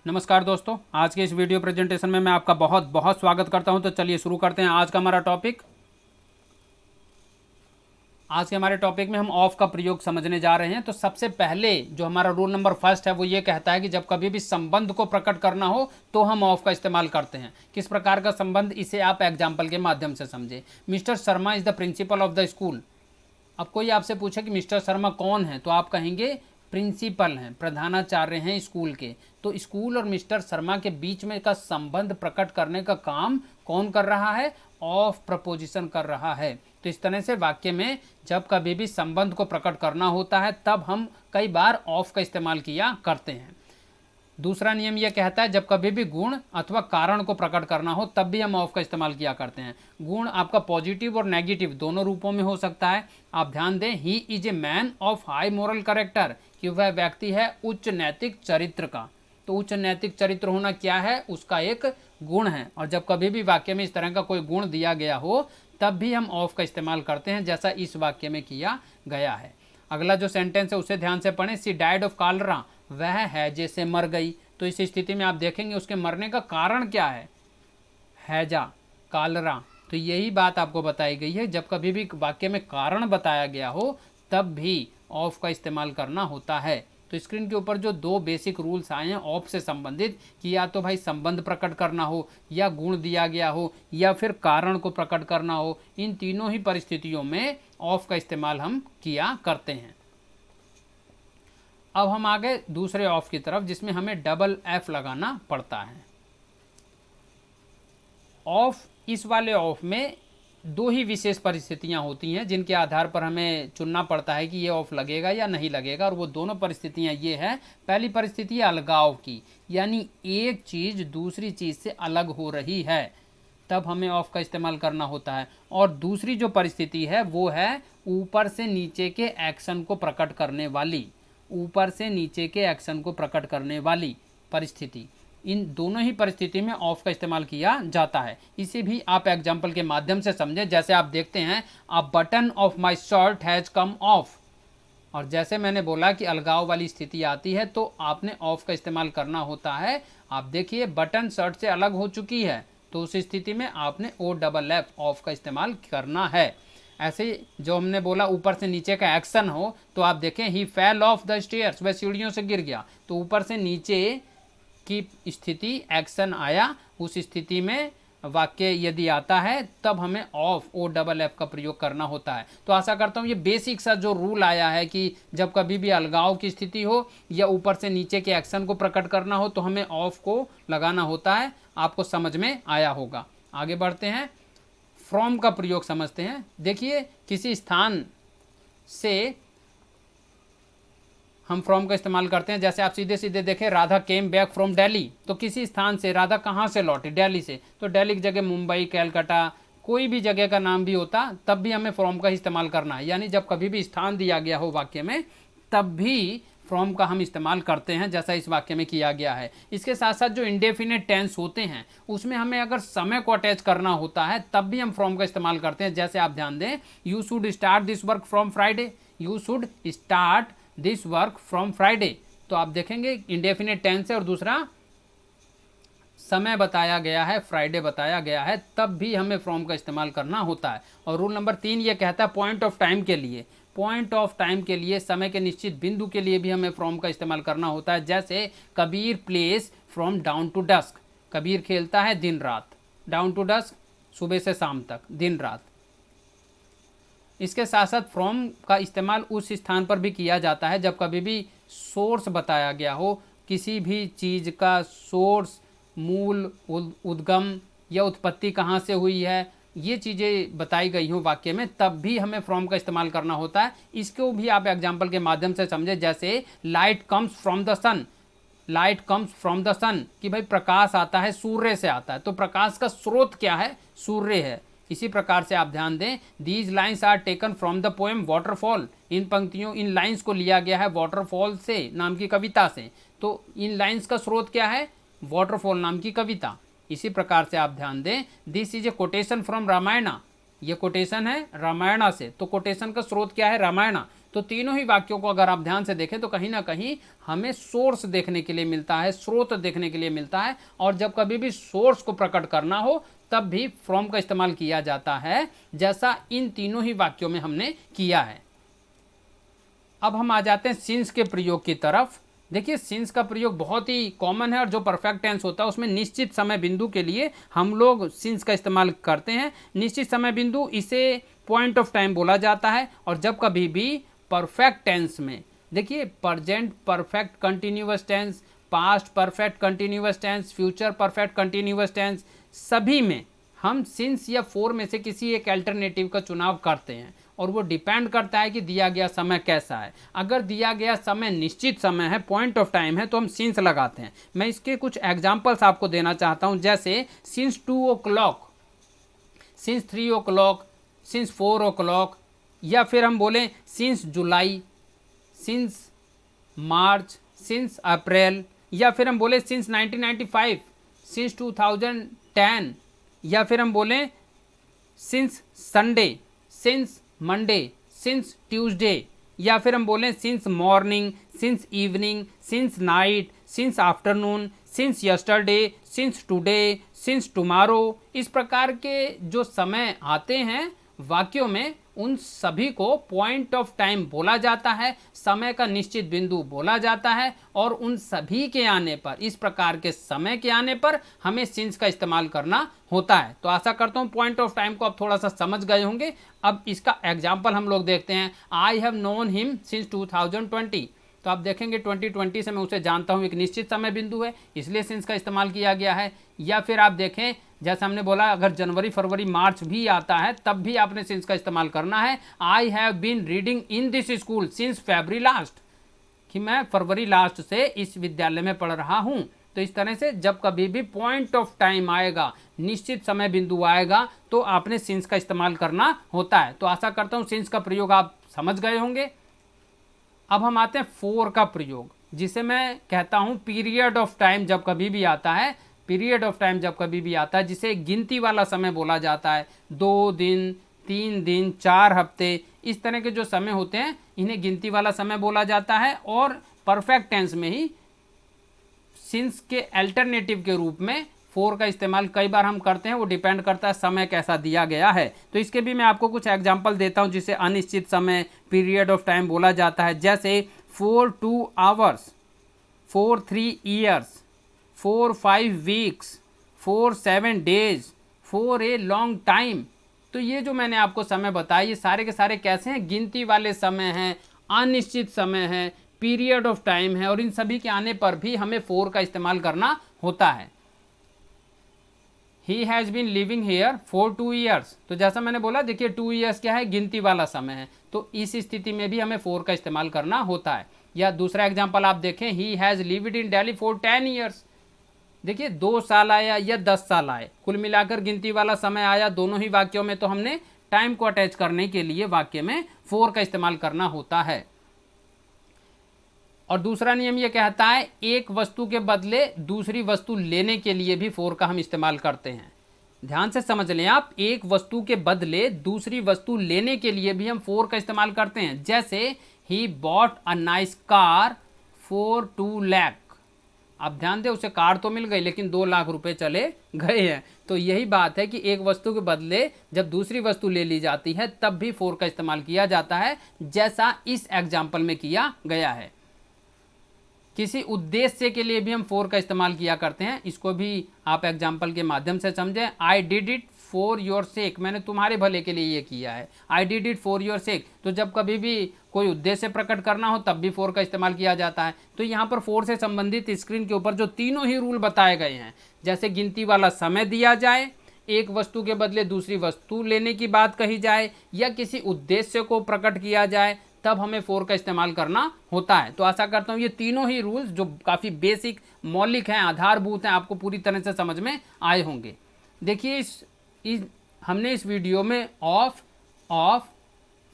नमस्कार दोस्तों, आज के इस वीडियो प्रेजेंटेशन में मैं आपका बहुत बहुत स्वागत करता हूं। तो चलिए शुरू करते हैं आज का हमारा टॉपिक। आज के हमारे टॉपिक में हम ऑफ का प्रयोग समझने जा रहे हैं। तो सबसे पहले जो हमारा रूल नंबर फर्स्ट है वो ये कहता है कि जब कभी भी संबंध को प्रकट करना हो तो हम ऑफ का इस्तेमाल करते हैं। किस प्रकार का संबंध, इसे आप एग्जाम्पल के माध्यम से समझे। Mister Sharma is the principle of the school. अब कोई आपसे पूछे कि मिस्टर शर्मा कौन है, तो आप कहेंगे प्रिंसिपल हैं, प्रधानाचार्य हैं स्कूल के। तो स्कूल और मिस्टर शर्मा के बीच में का संबंध प्रकट करने का काम कौन कर रहा है? ऑफ प्रपोजिशन कर रहा है। तो इस तरह से वाक्य में जब कभी भी संबंध को प्रकट करना होता है तब हम कई बार ऑफ का इस्तेमाल किया करते हैं। दूसरा नियम यह कहता है जब कभी भी गुण अथवा कारण को प्रकट करना हो तब भी हम ऑफ का इस्तेमाल किया करते हैं। गुण आपका पॉजिटिव और नेगेटिव दोनों रूपों में हो सकता है। आप ध्यान दें, he is a man of high moral character, कि वह व्यक्ति है उच्च नैतिक चरित्र का। तो उच्च नैतिक चरित्र होना क्या है? उसका एक गुण है। और जब कभी भी वाक्य में इस तरह का कोई गुण दिया गया हो तब भी हम ऑफ का इस्तेमाल करते हैं, जैसा इस वाक्य में किया गया है। अगला जो सेंटेंस है उसे ध्यान से पढ़ें। सी डाइड ऑफ कॉलरा, वह है जैसे मर गई। तो इस स्थिति में आप देखेंगे उसके मरने का कारण क्या है? हैजा, कॉलरा। तो यही बात आपको बताई गई है, जब कभी भी वाक्य में कारण बताया गया हो तब भी ऑफ का इस्तेमाल करना होता है। तो स्क्रीन के ऊपर जो दो बेसिक रूल्स आए हैं ऑफ से संबंधित, कि या तो भाई संबंध प्रकट करना हो, या गुण दिया गया हो, या फिर कारण को प्रकट करना हो, इन तीनों ही परिस्थितियों में ऑफ का इस्तेमाल हम किया करते हैं। अब हम आ गए दूसरे ऑफ की तरफ, जिसमें हमें डबल एफ लगाना पड़ता है। ऑफ, इस वाले ऑफ में दो ही विशेष परिस्थितियां होती हैं जिनके आधार पर हमें चुनना पड़ता है कि ये ऑफ लगेगा या नहीं लगेगा। और वो दोनों परिस्थितियां ये है। पहली परिस्थिति है अलगाव की, यानी एक चीज दूसरी चीज से अलग हो रही है, तब हमें ऑफ का इस्तेमाल करना होता है। और दूसरी जो परिस्थिति है वो है ऊपर से नीचे के एक्शन को प्रकट करने वाली, ऊपर से नीचे के एक्शन को प्रकट करने वाली परिस्थिति। इन दोनों ही परिस्थिति में ऑफ का इस्तेमाल किया जाता है। इसे भी आप एग्जाम्पल के माध्यम से समझें। जैसे आप देखते हैं, a button of my shirt has come of. और जैसे मैंने बोला कि अलगाव वाली स्थिति आती है तो आपने ऑफ का इस्तेमाल करना होता है। आप देखिए बटन शर्ट से अलग हो चुकी है, तो उस स्थिति में आपने ओ डबल एफ ऑफ का इस्तेमाल करना है। ऐसे जो हमने बोला ऊपर से नीचे का एक्शन हो, तो आप देखें ही फेल ऑफ द स्टेयर्स, वह सीढ़ियों से गिर गया। तो ऊपर से नीचे की स्थिति एक्शन आया, उस स्थिति में वाक्य यदि आता है तब हमें ऑफ ओ डबल एफ का प्रयोग करना होता है। तो आशा करता हूँ ये बेसिक सा जो रूल आया है कि जब कभी भी अलगाव की स्थिति हो या ऊपर से नीचे के एक्शन को प्रकट करना हो तो हमें ऑफ को लगाना होता है, आपको समझ में आया होगा। आगे बढ़ते हैं, फ्रॉम का प्रयोग समझते हैं। देखिए किसी स्थान से हम फ्रॉम का इस्तेमाल करते हैं। जैसे आप सीधे सीधे देखें, Radha came back from Delhi. तो किसी स्थान से राधा कहाँ से लौटी? दिल्ली से। तो दिल्ली की जगह मुंबई, कैलकाटा, कोई भी जगह का नाम भी होता तब भी हमें फ्रॉम का इस्तेमाल करना है। यानी जब कभी भी स्थान दिया गया हो वाक्य में तब भी फ्रॉम का हम इस्तेमाल करते हैं, जैसा इस वाक्य में किया गया है। इसके साथ साथ जो इंडेफिनिट टेंस होते हैं उसमें हमें अगर समय को अटैच करना होता है तब भी हम फ्रॉम का इस्तेमाल करते हैं। जैसे आप ध्यान दें, you should start this work from Friday, you should start this work from Friday. तो आप देखेंगे इंडेफिनिट टेंस है और दूसरा समय बताया गया है, फ्राइडे बताया गया है, तब भी हमें फ्रॉम का इस्तेमाल करना होता है। और रूल नंबर 3 ये कहता है पॉइंट ऑफ टाइम के लिए, पॉइंट ऑफ टाइम के लिए, समय के निश्चित बिंदु के लिए भी हमें फ्रॉम का इस्तेमाल करना होता है। जैसे Kabir plays from dawn to dusk, Kabir खेलता है दिन रात, डाउन टू डस्क सुबह से शाम तक, दिन रात। इसके साथ साथ फ्रॉम का इस्तेमाल उस स्थान पर भी किया जाता है जब कभी भी सोर्स बताया गया हो, किसी भी चीज़ का सोर्स, मूल, उद्गम या उत्पत्ति कहाँ से हुई है, ये चीज़ें बताई गई हों वाक्य में, तब भी हमें फ्रॉम का इस्तेमाल करना होता है। इसको भी आप एग्जाम्पल के माध्यम से समझें। जैसे light comes from the sun, light comes from the sun, कि भाई प्रकाश आता है सूर्य से आता है, तो प्रकाश का स्रोत क्या है? सूर्य है। इसी प्रकार से आप ध्यान दें, these lines are taken from the poem waterfall, इन पंक्तियों, इन लाइन्स को लिया गया है वाटरफॉल से नाम की कविता से। तो इन लाइन्स का स्रोत क्या है? वाटरफॉल नाम की कविता। इसी प्रकार से आप ध्यान दें, this is a quotation from Ramayana, ये कोटेशन है रामायणा से। तो कोटेशन का स्रोत क्या है? रामायणा। तो तीनों ही वाक्यों को अगर आप ध्यान से देखें तो कहीं ना कहीं हमें सोर्स देखने के लिए मिलता है, स्रोत देखने के लिए मिलता है। और जब कभी भी सोर्स को प्रकट करना हो तब भी फ्रॉम का इस्तेमाल किया जाता है, जैसा इन तीनों ही वाक्यों में हमने किया है। अब हम आ जाते हैं सिंस के प्रयोग की तरफ। देखिए सिंस का प्रयोग बहुत ही कॉमन है और जो परफेक्ट टेंस होता है उसमें निश्चित समय बिंदु के लिए हम लोग सिंस का इस्तेमाल करते हैं। निश्चित समय बिंदु इसे पॉइंट ऑफ टाइम बोला जाता है। और जब कभी भी परफेक्ट टेंस में, देखिए present perfect continuous tense, past perfect continuous tense, future perfect continuous tense, सभी में हम सिंस या फोर में से किसी एक अल्टरनेटिव का चुनाव करते हैं और वो डिपेंड करता है कि दिया गया समय कैसा है। अगर दिया गया समय निश्चित समय है, पॉइंट ऑफ टाइम है, तो हम सिंस लगाते हैं। मैं इसके कुछ एग्जांपल्स आपको देना चाहता हूं, जैसे since 2 o'clock, since 3 o'clock, since 4 o'clock, या फिर हम बोलें सिंस जुलाई, सिंस मार्च, सिंस अप्रैल, या फिर हम बोले सिंस 1995, सिंस 2010, या फिर हम बोलें since Sunday, since Monday, since Tuesday, या फिर हम बोलें since morning, since evening, since night, since afternoon, since yesterday, since today, since tomorrow. इस प्रकार के जो समय आते हैं वाक्यों में, उन सभी को पॉइंट ऑफ टाइम बोला जाता है, समय का निश्चित बिंदु बोला जाता है। और उन सभी के आने पर, इस प्रकार के समय के आने पर हमें सिंस का इस्तेमाल करना होता है। तो आशा करता हूँ पॉइंट ऑफ टाइम को आप थोड़ा सा समझ गए होंगे। अब इसका एग्जाम्पल हम लोग देखते हैं। I have known him since 2020। तो आप देखेंगे 2020 से मैं उसे जानता हूँ, एक निश्चित समय बिंदु है, इसलिए सिंस का इस्तेमाल किया गया है। या फिर आप देखें, जैसे हमने बोला, अगर जनवरी फरवरी मार्च भी आता है तब भी आपने सिंस का इस्तेमाल करना है। I have been reading in this school since February last, कि मैं फरवरी लास्ट से इस विद्यालय में पढ़ रहा हूँ। तो इस तरह से जब कभी भी पॉइंट ऑफ टाइम आएगा, निश्चित समय बिंदु आएगा, तो आपने सिंस का इस्तेमाल करना होता है। तो आशा करता हूँ सिंस का प्रयोग आप समझ गए होंगे। अब हम आते हैं फोर का प्रयोग, जिसे मैं कहता हूँ पीरियड ऑफ टाइम। जब कभी भी आता है, पीरियड ऑफ टाइम जब कभी भी आता है, जिसे गिनती वाला समय बोला जाता है, 2 दिन, 3 दिन, 4 हफ्ते, इस तरह के जो समय होते हैं इन्हें गिनती वाला समय बोला जाता है। और परफेक्ट टेंस में ही सिंस के अल्टरनेटिव के रूप में फोर का इस्तेमाल कई बार हम करते हैं, वो डिपेंड करता है समय कैसा दिया गया है। तो इसके भी मैं आपको कुछ एग्जांपल देता हूं, जिसे अनिश्चित समय, पीरियड ऑफ टाइम बोला जाता है। जैसे 4 2 hours, 4 3 years, 4 5 weeks, 4 7 days, 4 a long time। तो ये जो मैंने आपको समय बताया, ये सारे के सारे कैसे हैं? गिनती वाले समय हैं, अनिश्चित समय है, पीरियड ऑफ टाइम है, और इन सभी के आने पर भी हमें फोर का इस्तेमाल करना होता है। He has been living here for 2 years। तो जैसा मैंने बोला, देखिए 2 years क्या है? गिनती वाला समय है। तो इस स्थिति में भी हमें फोर का इस्तेमाल करना होता है। या दूसरा एग्जांपल आप देखें, He has lived in Delhi for 10 years। देखिए 2 साल आया या 10 साल आए, कुल मिलाकर गिनती वाला समय आया दोनों ही वाक्यों में, तो हमने टाइम को अटैच करने के लिए वाक्य में फोर का इस्तेमाल करना होता है। और दूसरा नियम यह कहता है, एक वस्तु के बदले दूसरी वस्तु लेने के लिए भी फोर का हम इस्तेमाल करते हैं। ध्यान से समझ लें आप, एक वस्तु के बदले दूसरी वस्तु लेने के लिए भी हम फोर का इस्तेमाल करते हैं। जैसे he bought a nice car for 2 lakh. आप ध्यान दें, उसे कार तो मिल गई लेकिन 2 लाख रुपए चले गए हैं। तो यही बात है कि एक वस्तु के बदले जब दूसरी वस्तु ले ली जाती है तब भी फोर का इस्तेमाल किया जाता है, जैसा इस एग्जाम्पल में किया गया है। किसी उद्देश्य के लिए भी हम फोर का इस्तेमाल किया करते हैं, इसको भी आप एग्जाम्पल के माध्यम से समझें। I did it for your sake, मैंने तुम्हारे भले के लिए ये किया है। I did it for your sake, तो जब कभी भी कोई उद्देश्य प्रकट करना हो तब भी फोर का इस्तेमाल किया जाता है। तो यहाँ पर फोर से संबंधित स्क्रीन के ऊपर जो तीनों ही रूल बताए गए हैं, जैसे गिनती वाला समय दिया जाए, एक वस्तु के बदले दूसरी वस्तु लेने की बात कही जाए, या किसी उद्देश्य को प्रकट किया जाए, तब हमें फोर का इस्तेमाल करना होता है। तो आशा करता हूँ ये तीनों ही रूल्स जो काफ़ी बेसिक, मौलिक हैं, आधारभूत हैं, आपको पूरी तरह से समझ में आए होंगे। देखिए हमने इस वीडियो में ऑफ,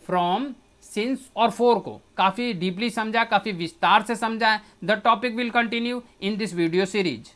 फ्रॉम, सिंस और फोर को काफ़ी डीपली समझा, काफ़ी विस्तार से समझा है। The topic will continue in this video series.